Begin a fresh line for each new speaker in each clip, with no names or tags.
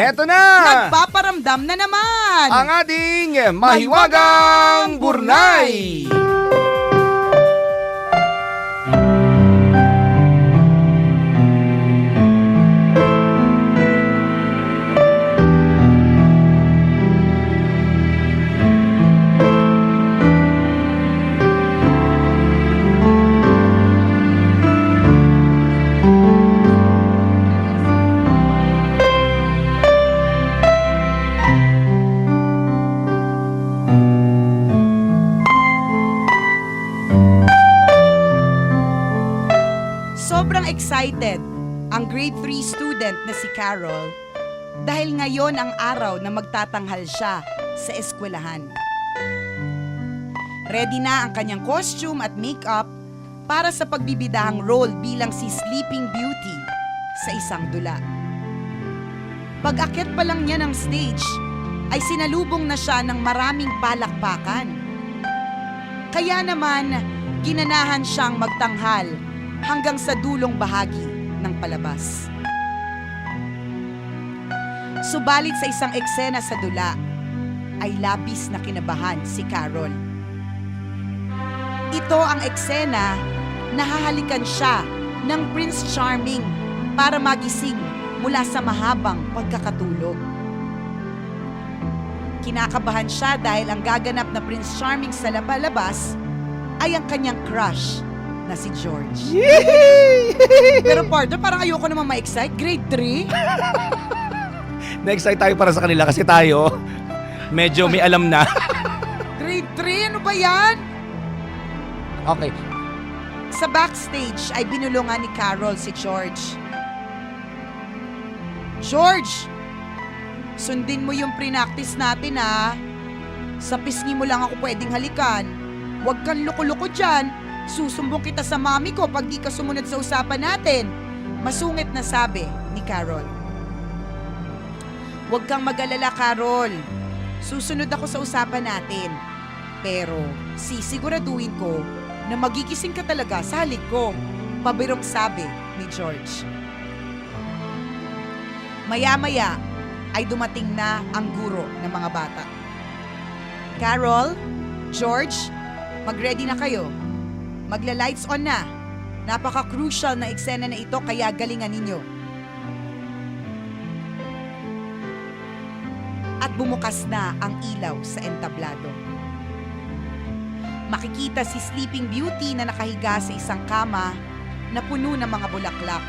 Eto na!
Nagpaparamdam na naman!
Ang ating Mahiwagang Burnay!
Sobrang excited ang grade 3 student na si Carol dahil ngayon ang araw na magtatanghal siya sa eskwelahan. Ready na ang kanyang costume at makeup para sa pagbibidahang role bilang si Sleeping Beauty sa isang dula. Pag-akyat pa lang niya ng stage ay sinalubong na siya ng maraming palakpakan. Kaya naman ginanahan siyang magtanghal hanggang sa dulong bahagi ng palabas. Subalit sa isang eksena sa dula, ay labis na kinabahan si Carol. Ito ang eksena na hahalikan siya ng Prince Charming para magising mula sa mahabang pagkakatulog. Kinakabahan siya dahil ang gaganap na Prince Charming sa palabas ay ang kanyang crush na si George. Pero partner, parang ayoko naman ma-excite. Grade 3?
Na-excite tayo para sa kanila kasi tayo medyo may alam na.
Grade 3? Ano ba yan?
Okay.
Sa backstage ay binulungan ni Carol si George. George! Sundin mo yung pre-practice natin ha. Sa pisngi mo lang ako pwedeng halikan. Huwag kang loko-loko dyan. Susumbong kita sa mami ko pag di ka sumunod sa usapan natin. Masungit na sabi ni Carol. Huwag kang mag-alala, Carol. Susunod ako sa usapan natin. Pero sisiguraduhin ko na magigising ka talaga sa halik ko. Pabirong sabi ni George. Maya-maya ay dumating na ang guro ng mga bata. Carol, George, mag-ready na kayo. Magla-lights on na. Napaka-crucial na eksena na ito kaya galingan ninyo. At bumukas na ang ilaw sa entablado. Makikita si Sleeping Beauty na nakahiga sa isang kama na puno ng mga bulaklak.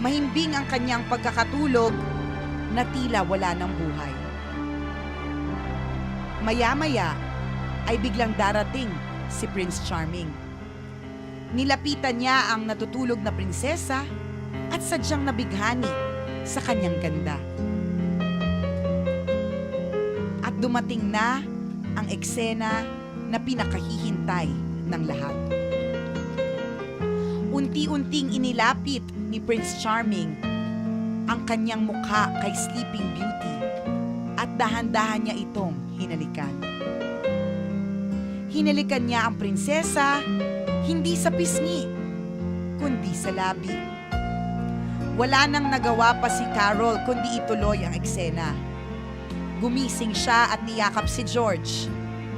Mahimbing ang kanyang pagkakatulog na tila wala ng buhay. Maya-maya ay biglang darating si Prince Charming. Nilapitan niya ang natutulog na prinsesa at sadyang nabighani sa kanyang ganda. At dumating na ang eksena na pinakahihintay ng lahat. Unti-unting inilapit ni Prince Charming ang kanyang mukha kay Sleeping Beauty at dahan-dahan niya itong hinalikan. Hinalikan niya ang prinsesa, hindi sa pisngi, kundi sa labi. Wala nang nagawa pa si Carol kundi ituloy ang eksena. Gumising siya at niyakap si George,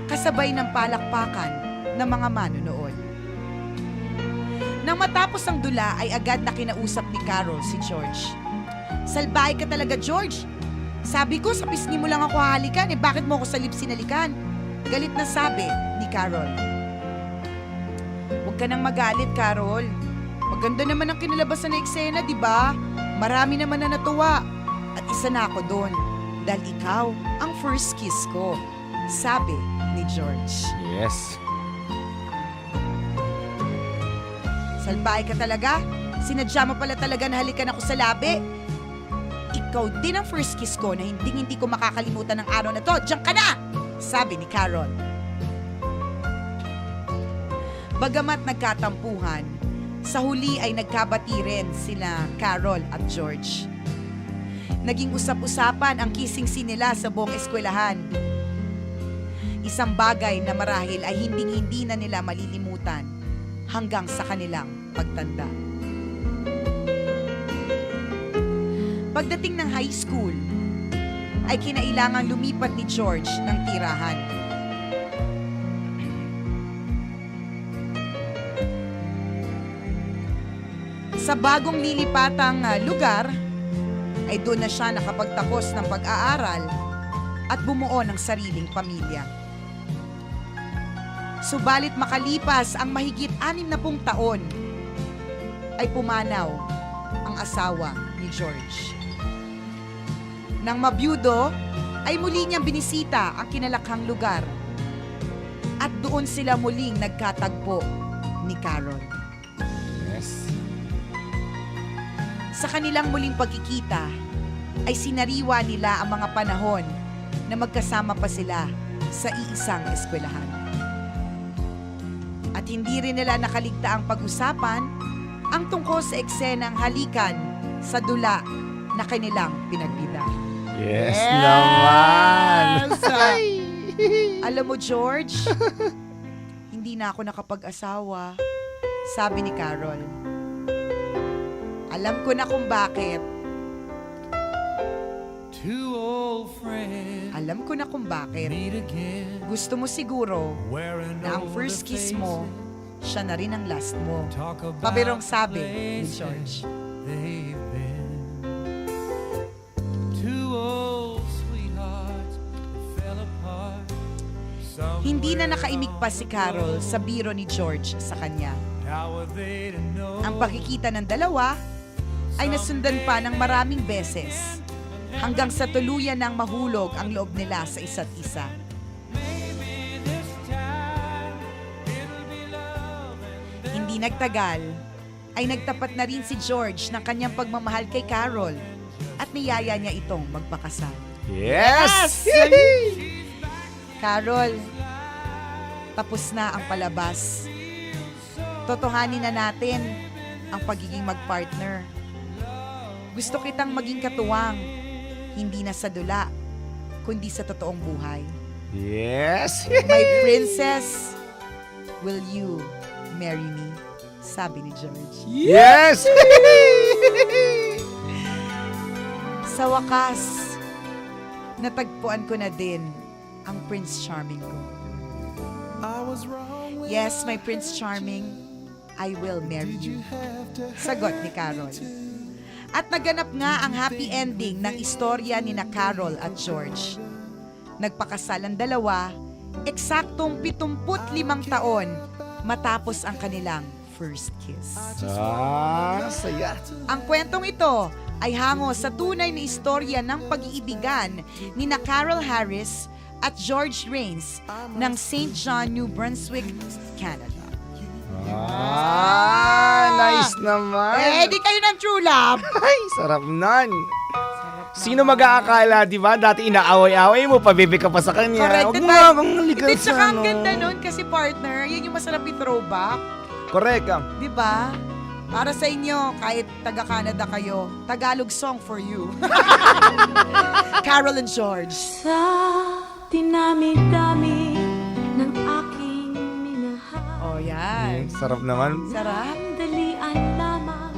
kasabay ng palakpakan ng mga manunood. Nang matapos ang dula ay agad na kinausap ni Carol si George. Salbahe ka talaga, George. Sabi ko sa pisngi mo lang ako hahalikan, bakit mo ako sa lips sinalikan? Galit na sabi ni Carol. Huwag ka nang magalit, Carol. Maganda naman ang kinalabasan na eksena, di ba? Marami naman na natuwa. At isa na ako doon. Dahil ikaw ang first kiss ko. Sabi ni George.
Yes.
Salbahe ka talaga? Sinadya mo pala talaga na halikan ako sa labi? Ikaw din ang first kiss ko na hindi ko makakalimutan ng araw na to. Diyan ka na! Sabi ni Carol. Bagamat nagkatampuhan, sa huli ay nagkabati rin sila Carol at George. Naging usap-usapan ang kissing scene nila sa buong eskwelahan. Isang bagay na marahil ay hinding-hindi na nila malilimutan hanggang sa kanilang pagtanda. Pagdating ng high school, ay kinailangang lumipat ni George ng tirahan. Sa bagong lilipatang lugar, ay doon na siya nakapagtapos ng pag-aaral at bumuo ng sariling pamilya. Subalit makalipas ang mahigit 60 taon, ay pumanaw ang asawa ni George. Nang mabiyudo, ay muli niyang binisita ang kinalakhang lugar at doon sila muling nagkatagpo ni Carol.
Yes.
Sa kanilang muling pagkikita, ay sinariwa nila ang mga panahon na magkasama pa sila sa iisang eskwelahan. At hindi rin nila nakaligtaang pag-usapan ang tungkol sa eksenang halikan sa dula na kanilang pinagbida.
Yes, naman.
Alam mo, George, hindi na ako nakapag-asawa, sabi ni Carol. Alam ko na kung bakit.
Two old friends
Alam ko na kung bakit.
meet again,
Gusto mo siguro
wearing
na ang
older
first kiss mo,
faces,
siya na rin ang last mo.
talk about
Pabirong sabi
the
ni
places
George.
they've been. Two old sweethearts that fell apart.
Hindi na
somewhere
nakaimik pa si Carol sa biro ni George sa kanya.
How were they to know?
Ang pagkikita ng dalawa ay nasundan pa ng maraming beses hanggang sa tuluyan ng mahulog ang loob nila sa isa't isa.
Maybe this time it'll be love and
Hindi nagtagal, ay nagtapat na rin si George ng kanyang pagmamahal kay Carol at niyaya niya itong magpakasal.
Yes!
Carol, tapos na ang palabas. Totohanin na natin ang pagiging magpartner. Gusto kitang maging katuwang, hindi na sa dula, kundi sa totoong buhay.
Yes!
My princess, will you marry me? Sabi ni George.
Yes!
Sa wakas, natagpuan ko na din ang Prince Charming ko.
I was wrong when
Yes, my Prince Charming, I will marry you. Sagot ni Carol. At naganap nga ang happy ending ng istorya ni na Carol at George. Nagpakasal ang dalawa, eksaktong 75 taon matapos ang kanilang first kiss.
Saya.
Ang kwentong ito ay hango sa tunay na istorya ng pag-iibigan ni na Carol Harris at George Rains ng St. John, New Brunswick, Canada.
Nice naman.
Eh, di kayo ng true love.
Ay, sarap nan. Sino mag-aakala, di ba? Dati inaaway-away mo, pabebe ka pa sa kanya.
Correct.
Huwag mo nga akong halikan
Hindi,
sa
tsaka ang
ano.
ganda nun kasi partner, yun yung masarap i-throwback.
Correct.
Di ba? Para sa inyo, kahit taga-Canada kayo, Tagalog song for you. Carol and George.
Sa dinami-dami ng aking minahal,
Oh, yan.
Sarap naman.
Sarap.
dalian lamang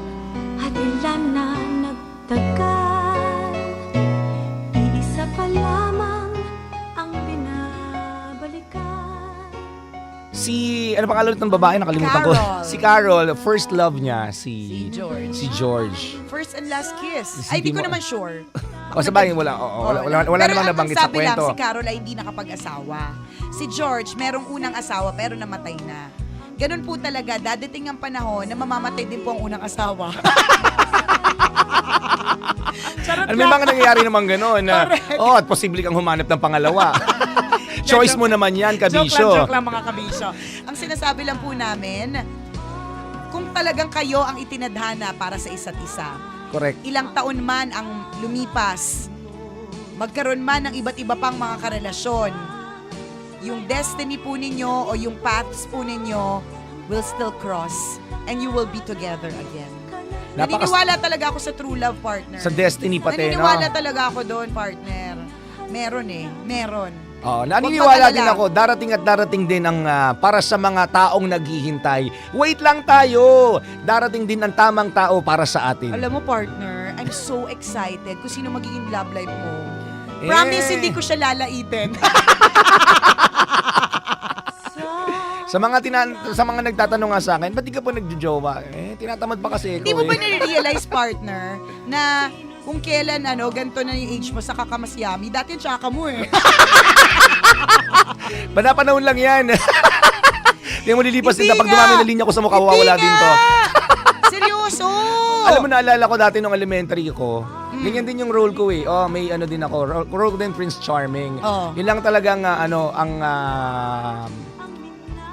at ilan na nagtagal. Iisa pa lamang ang binabalikan.
Ano pangalan ulit ng babae? Nakalimutan ko.
Carol.
Si Carol, first love niya,
Si George.
Si George.
First and last kiss.
Si
Ay, di ko
Timo.
naman sure.
O sabagay, wala. Wala
Pero
namang
ang
nabanggit sa
sabi lang,
kwento.
si Carol ay hindi nakapag-asawa. Si George, merong unang asawa pero namatay na. Ganun po talaga, dadating ang panahon na mamamatay din po ang unang asawa. Charot
Ano, may
lang.
mga nangyayari naman gano'n.
Correct.
At posible kang humanap ng pangalawa. Choice mo naman yan, kabisyo.
Joke lang mga kabisyo. Ang sinasabi lang po namin, kung talagang kayo ang itinadhana para sa isa't isa,
Correct.
ilang taon man ang lumipas, magkaroon man ng iba't iba pang mga karelasyon, yung destiny po ninyo o yung paths po ninyo will still cross and you will be together again. Naniniwala talaga ako sa true love, partner.
Sa destiny pati, no?
Naniniwala talaga ako doon, partner. Meron eh. Meron.
Naniniwala
Huwag
din
mag-alala.
ako, darating at darating din ang para sa mga taong naghihintay. Wait lang tayo! Darating din ang tamang tao para sa atin.
Alam mo, partner, I'm I'm so excited kung sino magiging love life ko. Promise, hindi ko siya lalaitin.
Sa mga nagtatanong nga sa akin, ba't di ka pa nagjojowa? Tinatamad pa kasi
Hindi
ko
mo ba nare-realize, partner, na kung kailan, ganito na yung age mo sa kakamasyami, dati yung tsaka mo eh.
Panapanahon lang yan. Hindi mo lilipas din.
Hindi
Pag
nga.
dumami na linya ko sa mukha, wawala din to.
Seryoso!
Alam mo, naalala ko dati nung elementary ko, ganyan din yung role ko eh. May ano din ako, role din Prince Charming.
Oh.
Yun lang talagang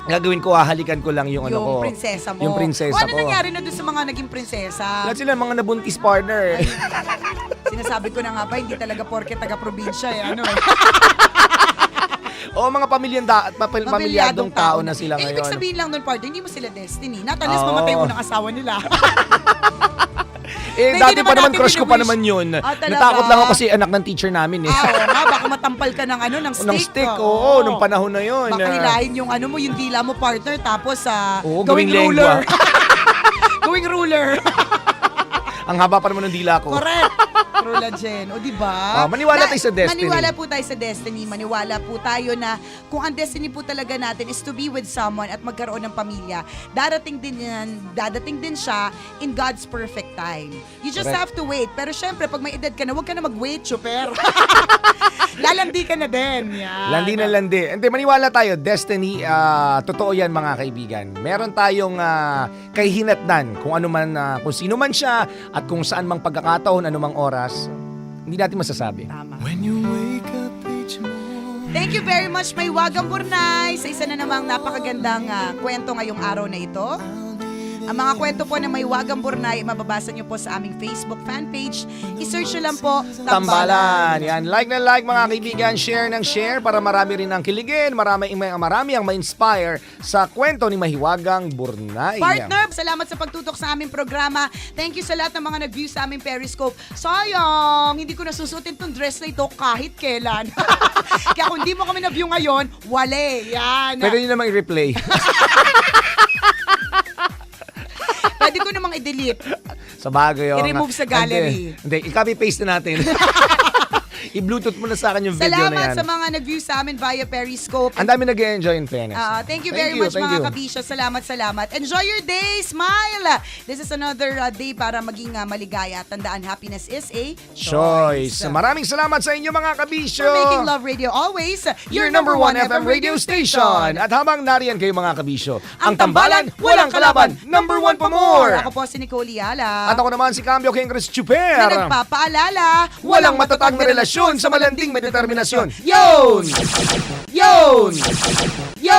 gagawin ko, hahalikan ko lang yung ano ko.
Yung prinsesa mo.
Yung prinsesa
Ano
ko.
nangyari na doon sa mga naging prinsesa?
Lahat sila mga nabuntis partner eh.
Sinasabi ko na nga ba, hindi talaga porke taga-probinsya eh.
O mga pamilyadong tao na sila
Ibig
ngayon.
sabihin lang nun, partner, hindi mo sila destiny. Natalis
Oo.
mamatay yung unang asawa nila. Hindi
Dati pa naman,
natin
crush ko pa
wini-wish.
naman yun.
Talaga?
Natakot lang ako kasi anak ng teacher namin eh.
Oo nga, baka matampal ka ng stick.
Ng stick, oo, nung panahon na yun.
Baka hilahin yung yung dila mo, partner, tapos
Oo,
gawing
gawing
ruler.
lengwa.
Gawing ruler.
Ang haba pa naman ng dila ko.
Correct. Rula Jen. O, diba?
Maniwala tayo sa destiny.
Maniwala po tayo sa destiny. Maniwala po tayo na kung ang destiny po talaga natin is to be with someone at magkaroon ng pamilya, dadating din siya in God's perfect time. You just
Correct.
have to wait. Pero syempre, pag may edad ka na, huwag ka na mag-wait, super. Lalandi ka na din. Yan.
Landi na landi. Hindi, maniwala tayo. Destiny, totoo yan mga kaibigan. Meron tayong kahihinatnan kung ano man, kung sino man siya at kung saan mang pagkakataon, anumang oras. Hindi natin masasabi.
Tama.
When you wake up each morning.
Thank you very much, May Wagang Burnay, sa isa na namang napakagandang kwento ngayong araw na ito. Ang mga kwento po na May Wagang Burnay, mababasa nyo po sa aming Facebook fan page. I-search nyo lang po,
Tambalan. Yan. Like na like mga kaibigan. Share ng share para marami rin ang kiligin. Marami ang ma-inspire sa kwento ni Mahiwagang Burnay.
Partner, salamat sa pagtutok sa aming programa. Thank you sa lahat ng mga nag-view sa aming Periscope. Sayang, hindi ko nasusutin tong dress na ito kahit kailan. Kaya kung hindi mo kami na-view ngayon, wale. Yan.
Pwede nyo namang i-replay.
Pwede ko namang i-delete.
Sa bagay.
I-remove sa gallery.
Hindi, i-copy-paste na natin. I-bluetooth mo na sa akin yung video na
Salamat
yan.
sa mga nag-view sa amin via Periscope.
Ang dami nag-enjoy in fairness.
Thank you very much mga kabisyo. Salamat. Enjoy your day. Smile. This is another day para maging maligaya. Tandaan, happiness is a
Choice. Maraming salamat sa inyo mga kabisyo.
For making Love Radio always
Your number one FM radio station. At habang nariyan kayo mga kabisyo, ang tambalan, walang kalaban, number one pa more.
Ako po si Nicole Yala.
At ako naman si Cambio King Chris
na
Chuper.
nagpapaalala,
Walang matatag na relasyon sa malanding may determinasyon. Yun! Yun! Yun!